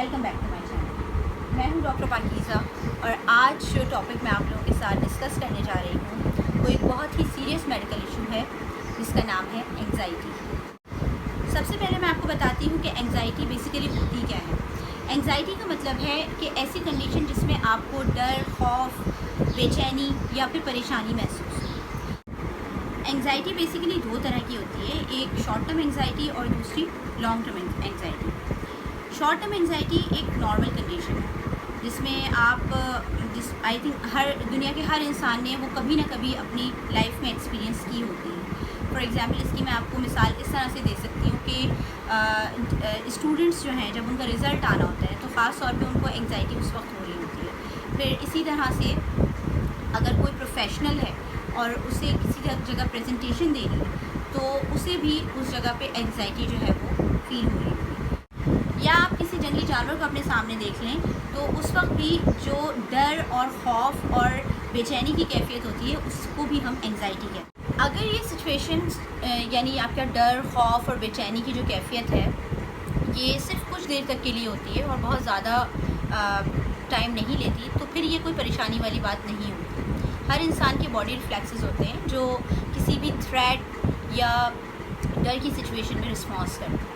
Welcome back to my channel. मैं हूं doctor Pakeezah और आज जो टॉपिक मैं आप लोगों के साथ डिस्कस करने जा रही हूं वो एक बहुत ही सीरियस मेडिकल इशू है जिसका नाम है एंग्जाइटी। सबसे पहले मैं आपको बताती हूं कि एंग्जाइटी बेसिकली होती क्या है। एंग्जाइटी का मतलब है कि ऐसी कंडीशन जिसमें आपको डर, खौफ, बेचैनी या फिर परेशानी महसूस हो। एंग्जाइटी बेसिकली दो तरह की होती है, एक शॉर्ट टर्म एंग्जाइटी और दूसरी long term anxiety. Short term anxiety एक नॉर्मल कंडीशन है जिसमें आई थिंक दुनिया के हर इंसान ने वो कभी ना कभी अपनी लाइफ में एक्सपीरियंस की होती है। फॉर एग्ज़ाम्पल इसकी मैं आपको मिसाल इस तरह से दे सकती हूँ कि स्टूडेंट्स जो हैं जब उनका रिज़ल्ट आना होता है तो ख़ास तौर पे उनको एंग्जाइटी उस वक्त हो रही होती है। फिर इसी तरह से अगर कोई प्रोफेशनल है और उसे किसी जगह प्रेजेंटेशन देनी है तो उसे भी उस जगह पे एंग्जाइटी जो है वो फील हो रही होती है। या आप किसी जंगली जानवर को अपने सामने देख लें तो उस वक्त भी जो डर और खौफ और बेचैनी की कैफियत होती है उसको भी हम एंग्जाइटी कहते हैं। अगर ये सिचुएशन यानी आपका डर, खौफ और बेचैनी की जो कैफियत है ये सिर्फ कुछ देर तक के लिए होती है और बहुत ज़्यादा टाइम नहीं लेती तो फिर ये कोई परेशानी वाली बात नहीं होती। हर इंसान के बॉडी रिफ्लेक्सेस होते हैं जो किसी भी थ्रेट या डर की सिचुएशन में रिस्पॉन्स करते हैं।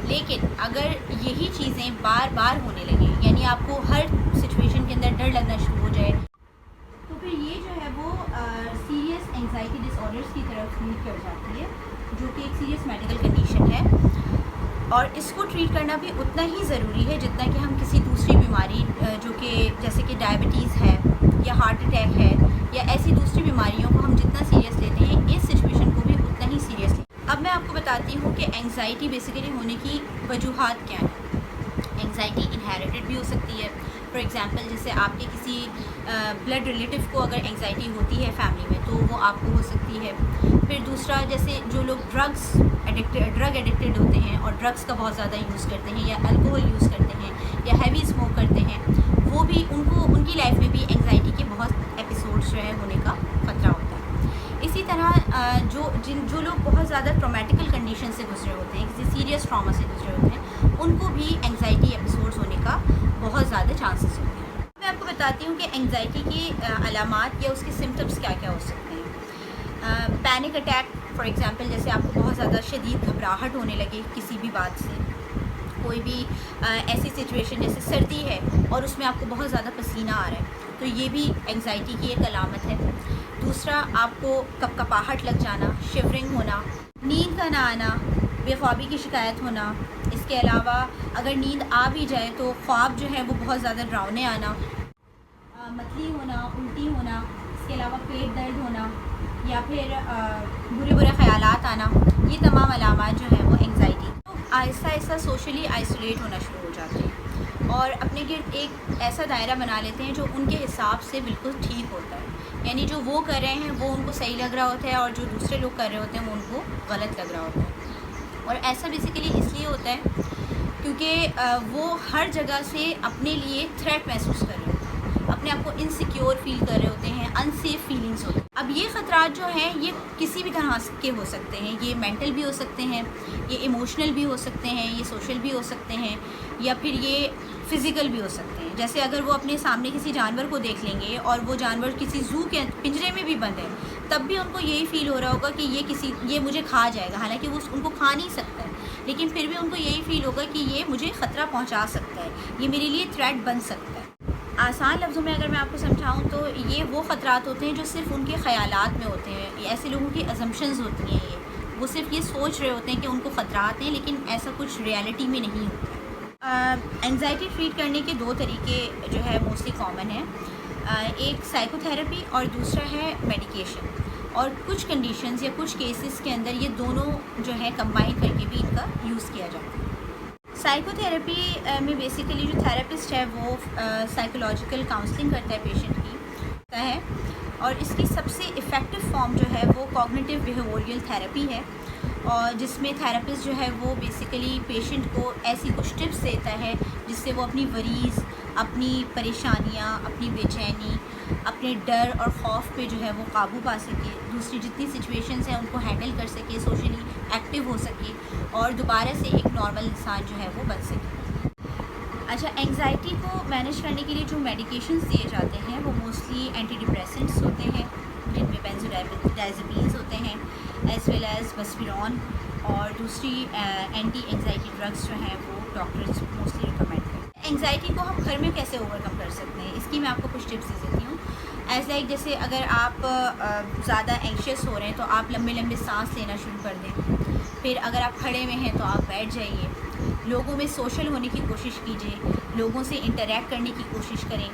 लेकिन अगर यही चीज़ें बार बार होने लगें यानी आपको हर सिचुएशन के अंदर डर लगना शुरू हो जाए तो फिर ये जो है वो सीरियस एंग्जाइटी डिसऑर्डर्स की तरफ लीड कर जाती है जो कि एक सीरियस मेडिकल कंडीशन है। और इसको ट्रीट करना भी उतना ही ज़रूरी है जितना कि हम किसी दूसरी बीमारी जो कि जैसे कि डायबिटीज़ है या हार्ट अटैक है या ऐसी दूसरी बीमारियों को हम जितना सीरियस लेते हैं इस सिचुएशन को भी उतना ही सीरियस लेते हैं। अब मैं आपको बताती हूँ कि एंग्जाइटी बेसिकली होने की वजूहात क्या हैं। एंग्जाइटी इनहेरिटेड भी हो सकती है। फॉर एग्ज़ाम्पल जैसे आपके किसी ब्लड रिलेटिव को अगर एंग्जाइटी होती है फैमिली में तो वो आपको हो सकती है। फिर दूसरा जैसे जो लोग ड्रग एडिक्टेड होते हैं और ड्रग्स का बहुत ज़्यादा यूज़ करते हैं या अल्कोहल यूज़ करते हैं या हैवी स्मोक करते हैं वो भी उनकी लाइफ में भी एंग्जाइटी के बहुत एपिसोड्स जो है होने का ख़तरा होता है। इसी तरह जो लोग बहुत ज़्यादा ट्रॉमेटिकल कंडीशन से गुजरे होते हैं, किसी सीरियस ट्रॉमा से गुजरे होते हैं, उनको भी एंग्जाइटी एपिसोड्स होने का बहुत ज़्यादा चांसेस होते हैं। मैं आपको बताती हूँ कि एंग्जाइटी की अलामात या उसके सिम्टम्स क्या क्या हो सकते हैं। पैनिक अटैक फॉर एग्ज़ाम्पल जैसे आपको बहुत ज़्यादा शदीद घबराहट होने लगे किसी भी बात से, कोई भी ऐसी सिचुएशन जैसे सर्दी है और उसमें आपको बहुत ज़्यादा पसीना आ रहा है तो ये भी एंग्जाइटी की एक अलामत है। दूसरा आपको कपकपाहट लग जाना, शिवरिंग होना, नींद का ना आना, बेख्वाबी की शिकायत होना। इसके अलावा अगर नींद आ भी जाए तो ख्वाब जो है वो बहुत ज़्यादा डरावने आना, मतली होना, उल्टी होना, इसके अलावा पेट दर्द होना या फिर बुरे बुरे ख़यालात आना, ये तमाम अलामात जो हैं वो एंग्जाइटी तो आहिस्ता आहिस्ता सोशली आइसोलेट होना शुरू हो जाते हैं और अपने गिर्द एक ऐसा दायरा बना लेते हैं जो उनके हिसाब से बिल्कुल ठीक होता है। यानी जो वो कर रहे हैं वो उनको सही लग रहा होता है और जो दूसरे लोग कर रहे होते हैं वो उनको गलत लग रहा होता है। और ऐसा बेसिकली इसलिए होता है क्योंकि वो हर जगह से अपने लिए थ्रेट महसूस कर रहे होते हैं, अपने आप को इनसिक्योर फील कर रहे होते हैं, अनसेफ फीलिंग्स होती हैं। अब ये ख़तरात जो हैं ये किसी भी तरह के हो सकते हैं, ये मेंटल भी हो सकते हैं, ये इमोशनल भी हो सकते हैं, ये सोशल भी हो सकते हैं या फिर ये फ़िज़िकल भी हो सकते हैं। जैसे अगर वो अपने सामने किसी जानवर को देख लेंगे और वो जानवर किसी ज़ू के पिंजरे में भी बंद है तब भी उनको यही फ़ील हो रहा होगा कि ये मुझे खा जाएगा, हालांकि वो उनको खा नहीं सकता है लेकिन फिर भी उनको यही फ़ील होगा कि ये मुझे ख़तरा पहुंचा सकता है, ये मेरे लिए थ्रेट बन सकता है। आसान लफ्ज़ों में अगर मैं आपको समझाऊं तो ये वो ख़तरात होते हैं जो सिर्फ़ उनके ख़यालात में होते हैं। ऐसे लोगों की अजम्पशंस होती हैं, वो सिर्फ ये सोच रहे होते हैं कि उनको ख़तरात हैं लेकिन ऐसा कुछ रियलिटी में नहीं होता। एंग्जाइटी ट्रीट करने के दो तरीके जो है मोस्टली कॉमन है, एक साइकोथेरेपी और दूसरा है मेडिकेशन। और कुछ कंडीशंस या कुछ केसेस के अंदर ये दोनों जो है कंबाइन करके भी इनका यूज़ किया जाता है। साइकोथेरेपी में बेसिकली जो थेरेपिस्ट है वो साइकोलॉजिकल काउंसलिंग करता है पेशेंट की है और इसकी सबसे इफ़ेक्टिव फॉर्म जो है वो कॉग्निटिव बिहेवियरल थेरेपी है और जिसमें थेरेपिस्ट जो है वो बेसिकली पेशेंट को ऐसी कुछ टिप्स देता है जिससे वो अपनी वरीज़, अपनी परेशानियाँ, अपनी बेचैनी, अपने डर और ख़ौफ पे जो है वो काबू पा सके, दूसरी जितनी सिचुएशंस हैं उनको हैंडल कर सके, सोशली एक्टिव हो सके और दोबारा से एक नॉर्मल इंसान जो है वो बन सके। اچھا، انگزائٹی کو مینیج کرنے کے لیے جو میڈیکیشنز دیے جاتے ہیں وہ موسٹلی اینٹی ڈپریسنٹس ہوتے ہیں، جن میں بینزوڈائزپینز ہوتے ہیں ایز ویل ایز بسپیرون، اور دوسری اینٹی انگزائٹی ڈرگس جو ہیں وہ ڈاکٹرز موسٹلی ریکمینڈ کرتے ہیں۔ انگزائٹی کو ہم گھر میں کیسے اوور کم کر سکتے ہیں، اس کی میں آپ کو کچھ ٹپس دے دیتی ہوں۔ ایز لائک جیسے اگر آپ زیادہ اینکشیس ہو رہے ہیں تو آپ لمبے لمبے سانس لینا شروع کر دیں، پھر اگر آپ کھڑے ہوئے ہیں تو آپ بیٹھ جائیے، لوگوں میں سوشل ہونے کی کوشش کیجیے، لوگوں سے انٹریکٹ کرنے کی کوشش کریں،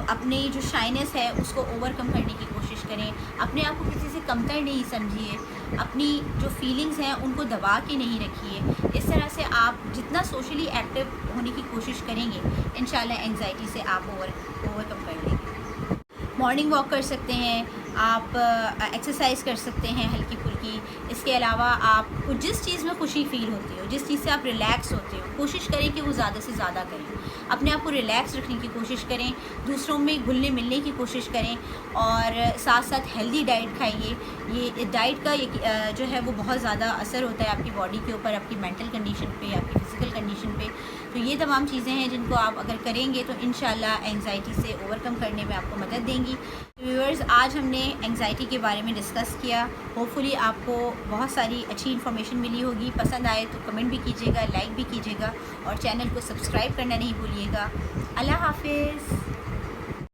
اپنی جو شائنس ہے اس کو اوور کم کرنے کی کوشش کریں، اپنے آپ کو کسی سے کمتر نہیں سمجھیے، اپنی جو فیلنگز ہیں ان کو دبا کے نہیں رکھیے۔ اس طرح سے آپ جتنا سوشلی ایکٹیو ہونے کی کوشش کریں گے انشاءاللہ انگزائٹی سے آپ اوور کم کر لیں گے۔ مارننگ واک کر سکتے ہیں آپ، ایکسرسائز کر سکتے ہیں ہلکی پھلکی۔ اس کے علاوہ آپ کو جس چیز میں خوشی فیل ہوتی ہو، جس چیز سے آپ ریلیکس ہوتے ہو، کوشش کریں کہ وہ زیادہ سے زیادہ کریں، اپنے آپ کو ریلیکس رکھنے کی کوشش کریں، دوسروں میں گھلنے ملنے کی کوشش کریں، اور ساتھ ساتھ ہیلدی ڈائٹ کھائیے۔ یہ ڈائٹ کا جو ہے وہ بہت زیادہ اثر ہوتا ہے آپ کی باڈی کے اوپر، آپ کی مینٹل کنڈیشن پہ، آپ کی فزیکل کنڈیشن پہ۔ تو یہ تمام چیزیں ہیں جن کو آپ اگر کریں گے تو انشاءاللہ انگزائٹی سے اوور کم کرنے میں آپ کو مدد دیں گی۔ ویورز، آج ہم نے انگزائٹی کے بارے میں ڈسکس کیا، ہوپ فلی آپ کو بہت ساری اچھی انفارمیشن ملی ہوگی۔ پسند آئے تو کمنٹ بھی کیجیے گا، لائک بھی کیجیے گا، اور چینل کو سبسکرائب کرنا نہیں بھولیے گا۔ اللہ حافظ۔